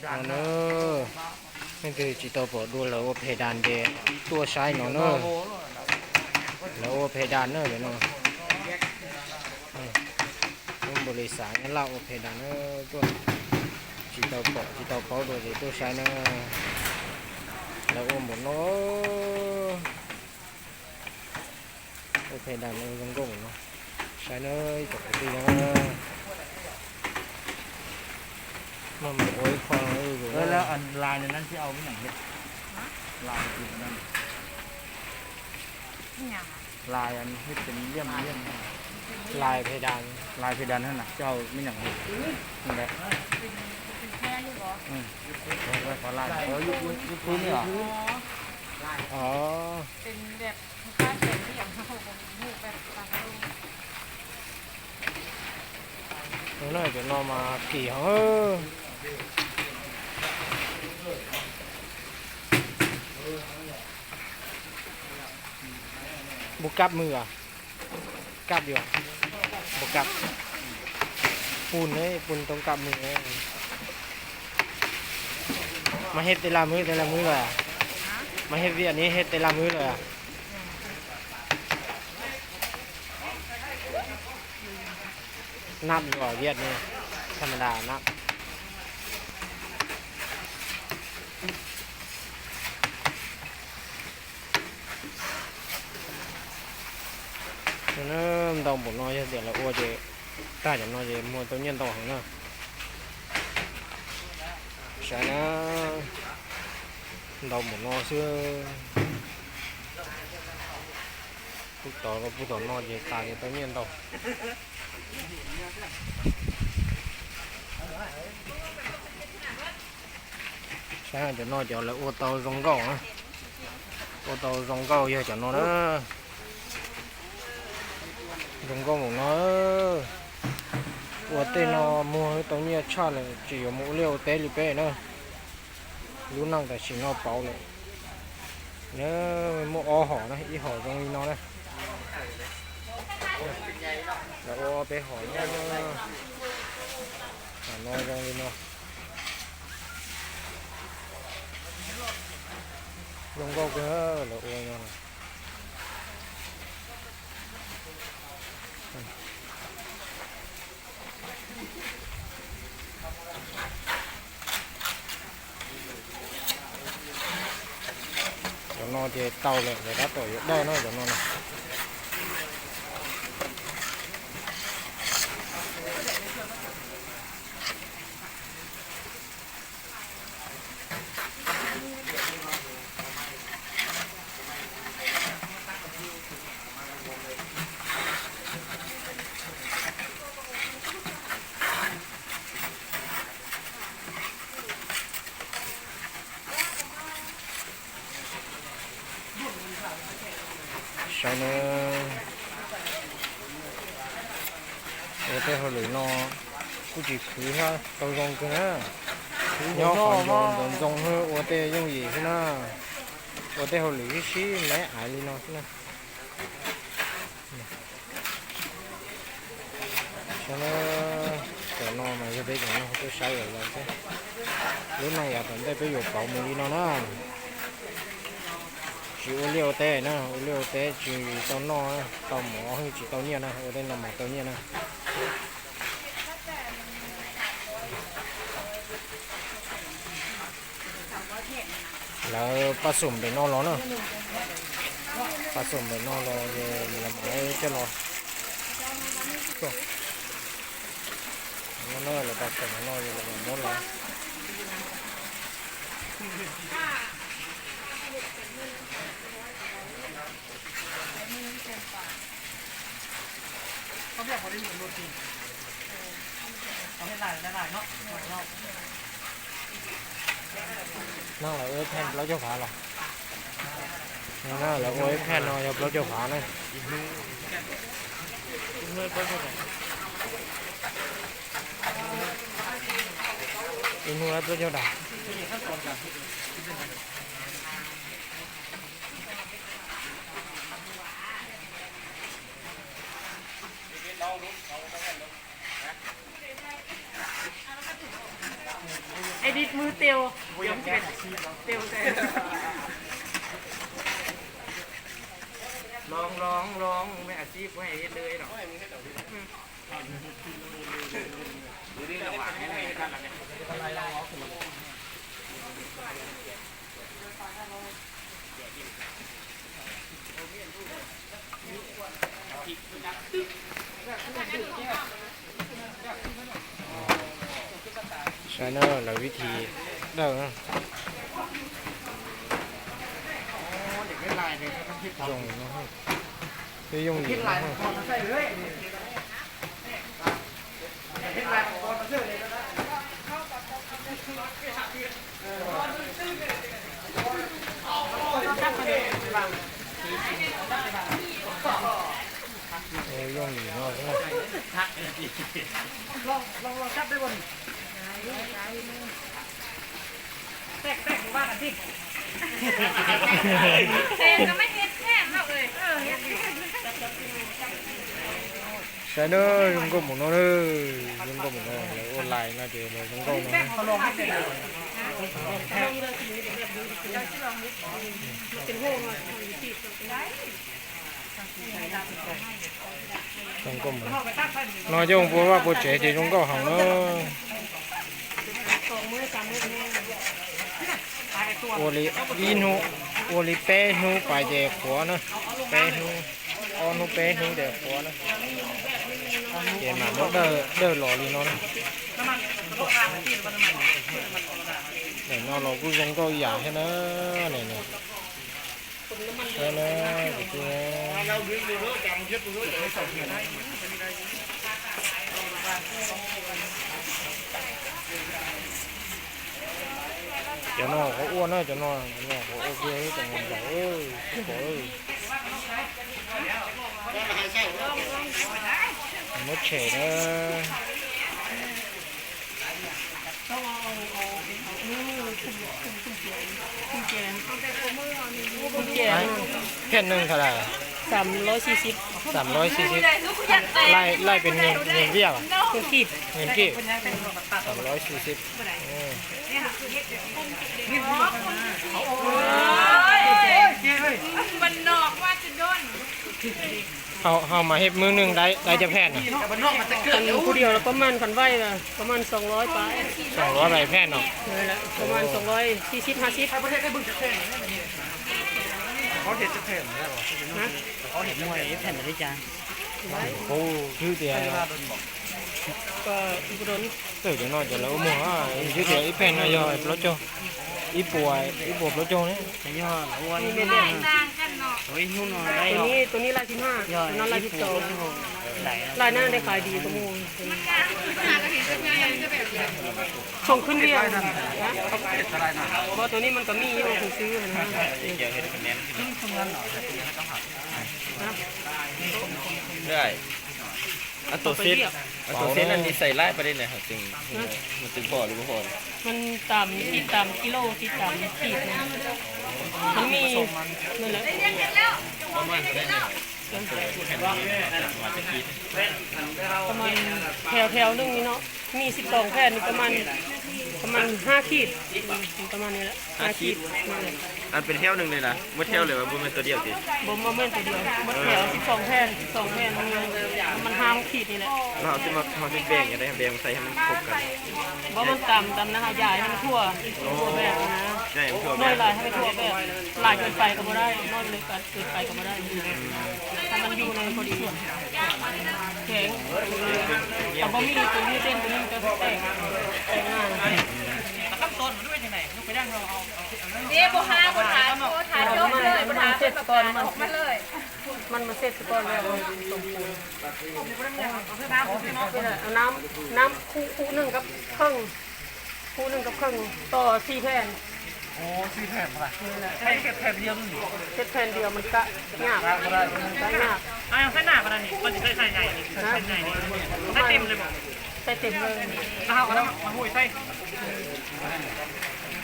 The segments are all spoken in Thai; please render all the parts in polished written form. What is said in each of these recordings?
nó nữa nên từ chỉ tao bỏ đua là ô phê đàn để tua sai nó nữa là ô phê đàn nữa để nó không bồi lý sáng nó lao ô phê đàn nữa tua chỉ tao bỏ đua để tua sai nó là ôm một nó ô phê đàn nó giống gỗ nó sai nó chọc cái gì nó mà mình ôi khoan rồi แล้วอันลายในนั้นที่เอาไม่อย่างเห็ดลายคือนั่น นี่ยัง ลายอันที่เป็นเลี่ยม lài phê đàn ลายเพดานนั่นน่ะเจ้าไม่อย่างเห็ดนี่แหละ เป็นแค่นี้เหรอ ไว้ขอลายยุคพื้นนี่เหรอ อ๋อ อ๋อ เป็นแบบค่าเขียนที่อย่างเขาบอกหูแบบตามรู nó nói cho nó mà kỳ hả buộc cắp mưa à cắp được buộc cắp phun đấy phun trong cắp mưa ấy. Mà hết tay làm mưa rồi à mà hết việc này hết tay làm mưa rồi à nắpอยู่เวียดนี่ธรรมดานับnó đồng bộ nói để là ô chế ta chẳng nói gì mua tự nhiên tàu hàng nữa sẽ nó đồng bộ nói xưa phút tàu nói gì ta thì tự nhiên tàu sáng cho nó cho là ô tô rong gạo á ô tô rong gạo giờ cho nó đó rong gạo của nó ô tên nó mua tao nhia cha là chỉ có mỗi liều té lì bé nữa lúc năng tại chỉ nó bảo lại nếu mua o họ này y họ trong nó này là ô bé hỏi nha nó trong nó rong gạo kia là ô nhau này cho nó thì tàu lại để đắt tuổi đây nó cho nó này sau nó ở đây họ lấy nó cũng chỉ khứ ha tàu rong cái nữa nhỏ còn rong hơn ở đây dùng gì thế nào ở đây họ lấy cái xí lấy ải đi nó thế nào sau nó cho nó mà cái đấy nó không có sai rồi thế lúc này ở đây bây giờ bảo mình đi nó nữa chỉ ô liu té nè ô liu té chỉ tao no tao mỏ hay chỉ tao nhia nè ở đây là mỏ tao nhia nè là pa sủng để no nó nữa pa sủng để no lo về làm cái cho nó nó là pa sủng nó là món làเขาแบบเขาได้เหมือนโรตีเขาให้หลายเนาะnó là ớt phen lấy cho phá rồi nó là ớt phen nó nhập lấy cho phá này in mua lấy cho đà อ้ดิดมือเตียวเตียวแต่ ลองไม่อาชีพไม่เฮ็ดเลยหรอกดูดิระหว่างนี้กันเนี่ยใช่เนอะแล้ววิธีเด้อ เด็กเฮ็ดลายเนี่ยต้องคิด dùng nó hơi cái dùng gì เฮ็ด nó ลาย hơi คนมาใส่เลยเฮ็ดลายคนมาใส่เลยก็ได้ dùng gì nó cũng ลองจับได้บ่นี่แตกบ้านกันที่ เต้ก็ไม่เฮ็ดแค่เราเลยเฮ็ด ใช่เนอะdùng có một nó thôi dùng có một nó là online nó thì là dùng có nó เขาลองให้เป็น dùng có một nói chung bốว่า bố trẻ thì dùng có hỏng nó ô li in hu ô li pe hu phải về của nó pe hu on hu pe hu để của nó để mà nó đỡ lò li nó น้ำมันตกทางที่มันน้ำมัน để nó lò cũng dùng có giả thế nó này này thế nó cái kia cho nó có uốn á cho nó có ok ấy chẳng còn bảo ơi nó trẻ đó แค่นึงเท่าไหร่ 340 340ไล่เป็นเงินเบี้ยป่ะ คือขีด เงินกี่340 มันนอกว่าจะโดน เอามาเฮ็ดมือนึงได้จะแพทย์น่ะ แต่บ้านนอกมันจะเกิด ผู้เดียวแล้วประมาณคันไหวละประมาณ200ไป 200ใบแพทย์เนาะ นั่นแหละประมาณ240 50 ประเทศได้บึ้งจะแข่งเขาเห็ดจะแข่งได้หรอ นะ เขาเห็ดมวยแผ่นอะไรจ้า โอ้ชื่อเดียว ก็อุบล từ cho nó cho lâu mùa chứ thì ít pen này rồi nó cho ít bùa nó cho đấy แต่ย่ออ้วน นี่แม่ ต่างกันเนาะ เฮ้ยหุ่นนอนได้ ตัวนี้ลาย15ตัวนั้นลาย12 ไหล ลายหน้าได้ขายดีกว่าหมู่ มันงานหากระถิ่นจะงานจะแบบ ส่งขึ้นเดียวนะ เขาเห็ดอะไรนะ เพราะตัวนี้มันก็มีอยู่ถึงซื้อนะ เกี่ยวเห็ดคะแนนทำงานหรอ เรื่อยอันตัวเซตอันนี้ใส่ไล่ประเด็นไหนครับจึงมันจึงพอหรือไม่พอ มันตามติดตามกิโลติดตามขีดนะมันมีนั่นแหละ ประมาณได้ไหมมาจะคิด ประมาณแถวนึงนี่เนาะมี12แผ่นนี่ประมาณ5ขีดประมาณนี้แหละ5ขีดนั่นแหละ อันเป็นเที่ยวหนึ่งเลยนะเมื่อเที่ยวเลยว่าบุญเป็นตัวเดียวสิ บ่มาเม่นตัวเดียวหมดแถว12แผ่นมัน5ขีดนี่แหละ เราจะมาทำเป็นแบ่งกันได้แบ่งใส่ให้มันครบกัน บ่มันตำนะคะยายให้มันทั่วแบบนะ ใช่ผมชอบ น้อยหลายให้มันทั่วแบบหลายเกินไปก็บ่ได้น้อยเล็กเกินไปก็บ่ได้ถ้ามันอยู่ในพอดีส่วนแข็งแต่บ่มีตัวนี้เต้นตัวนี้มันก็แตกง่าย ตั้งต้นมันด้วยยังไงลูกไปได้เราเอา เดี๋ยวบ่หาบ่ถ่ายบ่ถ่ายจบเลยบ่ถ่ายเสร็จก่อนมันออกมาเลย มันมาเสร็จก่อนแล้วสมบูรณ์เอาน้ำคู่หนึ่งกับครึ่งต่อ4แผ่น โอ้ซีแผ่นป่ะใช้แผ่นเดียวนี่ เฮ็ดแผ่นเดียวมันกะยากได้ยาก อ้าวใส่หน้าปะนี่มันจะใส่ใหญ่ใส่ใหญ่ใส่เต็มเลยบอก ใส่เต็มเลย เอาก็ต้องมาหุ้ยใส่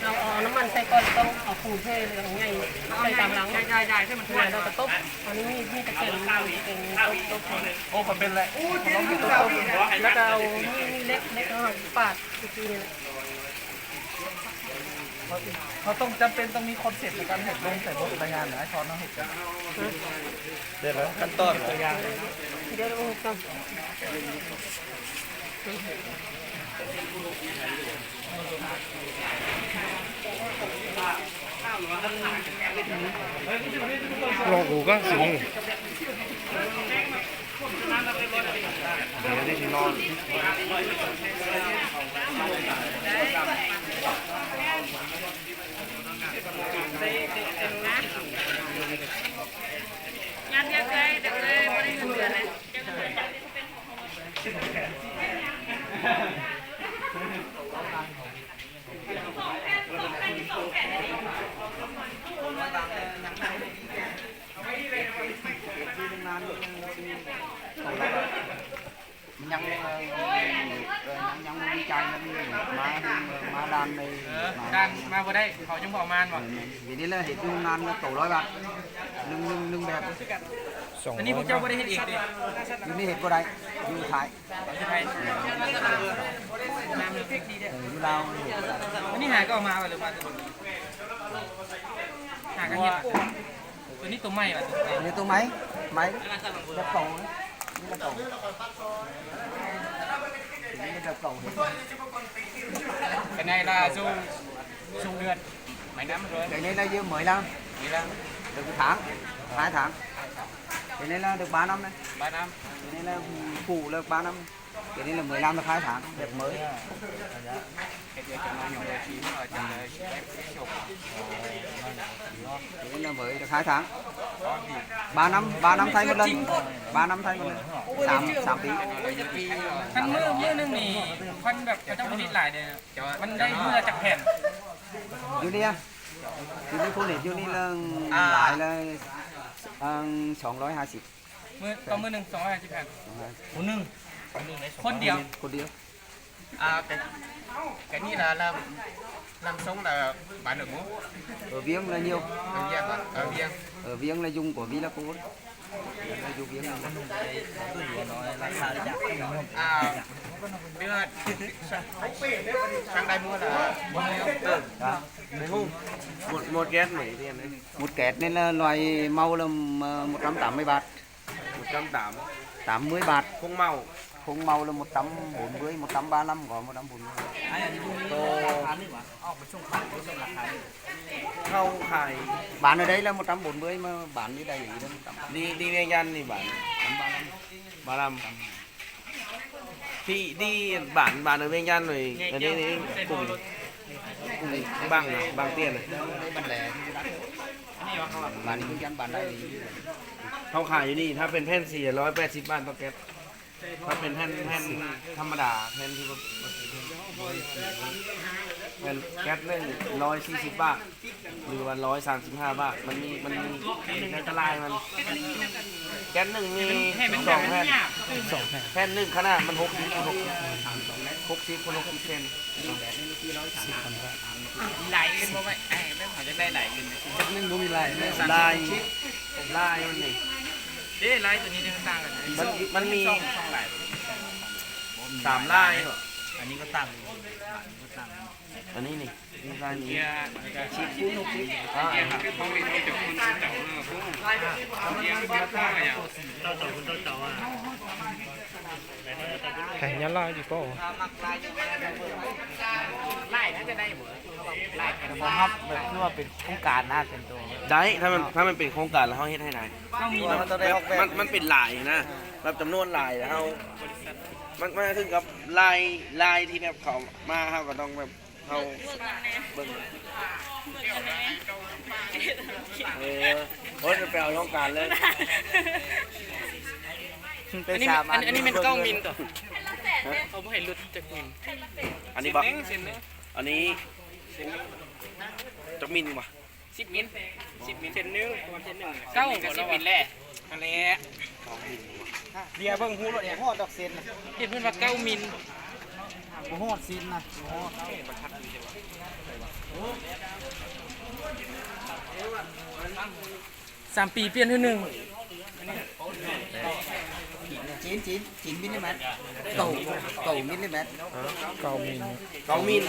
เอาน้ำมันใส่ก่อนต้องเอาปูนเทเลยของใหญ่ใส่ตามหลัง ใหญ่ใช่มัน ใหญ่เราก็ต้มอันนี้มีตะเกียบเป็นต้ม โอ้มันเป็นอะไร แล้วก็เอามีเล็กแล้วก็ปาดทีนี่แหละ เขาต้องจำเป็นต้องมีคอนเซ็ปต์ในการเห็ดลงใส่บทรายงานหรือไอ้ช้อนน้องเห็ดกัน เดี๋ยวนะขั้นตอนเหรอ เดี๋ยวเราต้อง ลองกูก็สิงเดี๋ยวได้ที่นอน ยันยักษ์เลยแต่เลยบริเงินเดือนเลยยังมีใจมาดันใน ดันมาบ่ได้เขาจังบอกมานบ่ vì thế là hết nung nàn là tổ đói bạn nung đẹp อันนี้พวกเจ้าบ่ได้เฮ็ดเองดิ อยู่นี่เห็ดก็ได้อยู่ไทย ที่ไทยน้ำพริกดีเด้อ อยู่ลาว อันนี้หาก็เอามาหรือว่าหากันเฮ็ดตัวนี้ตัวใหม่ป่ะตัว นี่ตัวmáy đẹp cầuนี่là cầuนี่là cầu cái này là du lượn mấy năm rồi cái này là dưa 15 được 1 tháng 2 tháng cái này là được 3 năm đấy 3 năm cái này là phụ là 3 năm cái này là 15 là 2 tháng đẹp mới cái gì cho nó nhỏ để chín rồi cho nó ép chụp cái này là mới được 2 tháng 3 năm thay một lần 3 năm thay một lần 3 tỷ คันมือนึงนี่คันแบบเขาต้องผลิตหลายเนี่ยมันได้มือจากแผ่น อยู่นี่อยู่นี่ผู้เล่นอยู่นี่là lại là 250 มือต่อมือหนึ่ง250แผ่น คนหนึ่ง คนเดียว คนเดียว cái này là làm sống là bán được không? ở viếng là nhiều Ở Viếng à? ở viếng là dùng của Vinaco là dùng viếng là À, bây giờ sang đây mua là một ghét mấy tiền đấy một kẹt nên là loài màu là 180 baht 180 80 baht không màu không màu là 140 135 có 140 không khải bán ở đây là 140 mà bán đi đây là 180 đi Viên Nhân thì bản 35 thì đi bản ở Viên Nhân rồi ở đây thì cùng bằng tiền này bán lẻ bán đi dân bán đây เขาขายอยู่นี่ถ้าเป็นแผ่น480 บาทต่อแก๊สถ้าเป็นแผ่นธรรมดาแผ่นที่แผ่นแก๊สหนึ่ง140 บาทหรือว่า135 บาทมันมีในตลาดมันแก๊สหนึ่งมี2 แผ่นแผ่นหนึ่งขนาดมัน60 คูณ60 เซน lại lên bao vậy mấy họจะได้หลายขึ้น chắc nên mua lại ลายมันนี่ เด้ไลน์ตัวนี้จะต่างกัน มันมี ช่องหลาย 3 ลายเหรอ อันนี้ก็ต่าง อันนี้นี่ลายนี้ เกียร์ชิปคูณ60 อ่า เขามีที่จะคูณเจ้าคูณเกียร์ราคาอย่าง แข่งยันไล่ดีก็ ไล่น่าจะได้หมดไล่ ผมครับแบบนึกว่าเป็นโครงการน่าเป็นตัว ได้ถ้ามันเป็นโครงการแล้วเขาเฮ็ดให้ได้ ต้องมี มันเป็นลายนะแบบจำนวนลายแล้วเขามันถึงกับลายที่แบบเขามาเขาก็ต้องแบบเขาเบิ่งโอ้ยจะไปเอาโครงการเลย อันนี้มัน9 มิลต่อเอาไม่ให้หลุดจากมิล อันนี้บอก เส้นนึง อันนี้จักมินป่ะ 10 มิลเส้นนึงประมาณเส้นนึง9กับ10 มิลแหละนั่นแหละ เบียร์เบิ่งหูรถเนี่ยฮอดดอกเซนนะ เห็นเพิ่นว่า9 มิล บ่ฮอดซินนะ3 ปีเปลี่ยนเท่านึง 9 mm cầu mm เก้ามิล 2 มิล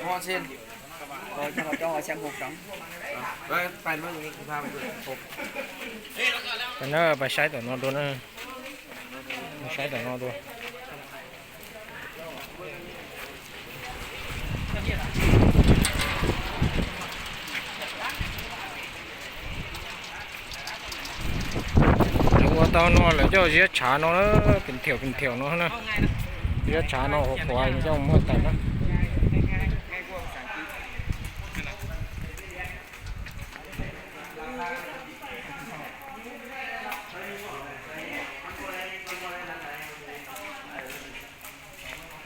ฮอดเส้น rồi cho họ xem hộp trống ไปเมื่อกี้คุณพาไปดูผม แต่เนอะไปใช้แต่นอนตัวเนอะไปใช้แต่นอนตัว nếu tao nó là cho giết chả nó bình thiểu nó nè giết chả nó hộp hoài cho mua tay nó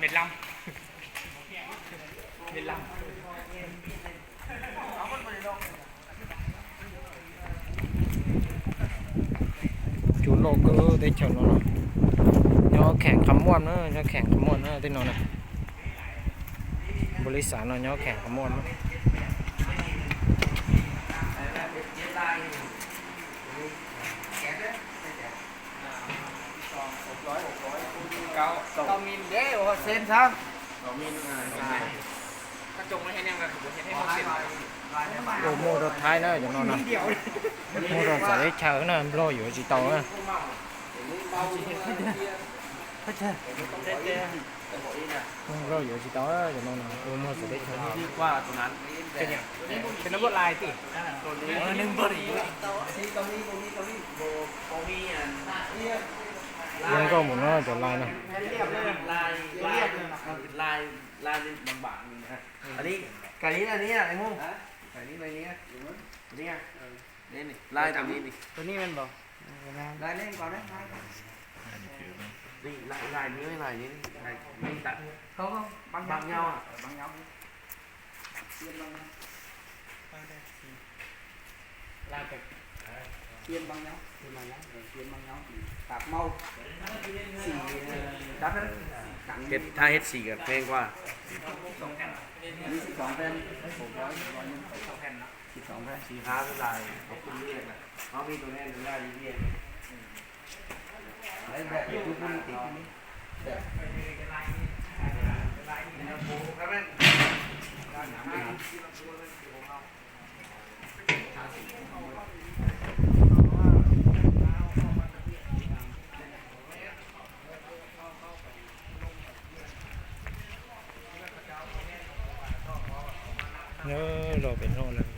Miệt Long Miệt Long chú lô cơ để chờ nó khẻng khắm muôn nữa nó khẻng khắm muôn nữa tên nó này bồ lý sản nó khẻng khắm muôn nữa tao min đế hoặc sen sao các chồng hay em là của hiện hay một tiền đồ mua đồ thái nữa cho nó nè mua đồ sẽ chờ nó lo giữa chỉ tàu á không lo giữa chỉ tàu á cho nó nè đồ mua sẽ chờ ดีกว่าตรงนั้น เป็นน้ำบดลายติ นึ่งบริ ยังก็หมุนว่าจะลายนะ ลายลายบางๆนะอันนี้ไก่นี้อันนี้ไอ้มุ่งไก่นี้อะไรนี้นี่นี่ลายแบบนี้นี่ ตัวนี้มันบอกได้เล่นก่อนได้ นี่ลายนี้ไม่ลายนี้ลายนี่ตัด không không bằng nhau à bằng nhau chiên bằng nhau chiên bằng nhau tạp màu xì đắt hết เฮ็ดถ้าเฮ็ดสีกับแพงกว่า นี่12 ven 600 ven 12 ven สีค้าเป็นลายเขาคุณเรียกนะเขามีตัวแน่ตัวแรกเรียก đấy vậy thì tôi cũng tí nhớ rồi biển rồi là